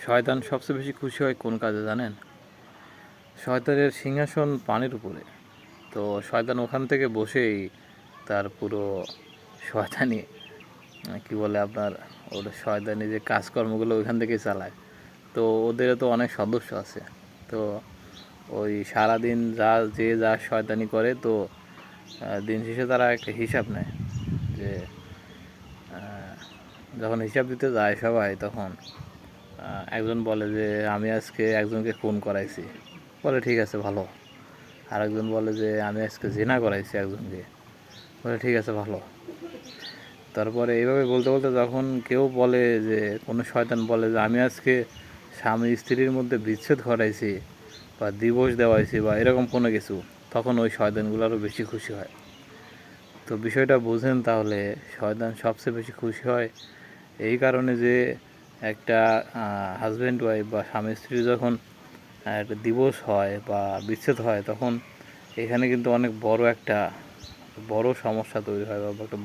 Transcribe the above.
শয়তান সবচেয়ে বেশি খুশি হয় কোন কাজে জানেন? শয়তানের সিংহাসন পানির উপরে। তো শয়তান ওখান থেকে বসেই তার পুরো শয়তানি কী বলে আপনার ওটা শয়তানি যে কাজকর্মগুলো ওইখান থেকেই চালায়। তো ওদেরও তো অনেক সদস্য আছে। তো ওই সারাদিন যা শয়তানি করে, তো দিন শেষে তারা একটা হিসাব নেয় যে যখন হিসাব দিতে যায় সবাই, তখন একজন বলে যে আমি আজকে একজনকে খুন করাইছি। বলে ঠিক আছে ভালো। আরেকজন বলে যে আমি আজকে জিনা করাইছি একজনকে। বলে ঠিক আছে ভালো। তারপরে এইভাবে বলতে বলতে যখন কেউ বলে যে কোনো শয়তান বলে যে আমি আজকে স্বামী স্ত্রীর মধ্যে বিচ্ছেদ ঘটাইছি বা ডিভোর্স দেওয়াইছি বা এরকম কোনো কিছু, তখন ওই শয়তানগুলো আরও বেশি খুশি হয়। তো বিষয়টা বুঝেন তাহলে, শয়তান সবচেয়ে বেশি খুশি হয় এই কারণে যে একটা হাজব্যান্ড ওয়াইফ বা স্বামী স্ত্রী যখন একটা ডিভোর্স হয় বা বিচ্ছেদ হয়, তখন এখানে কিন্তু অনেক বড় সমস্যা তৈরি হয় বা একটা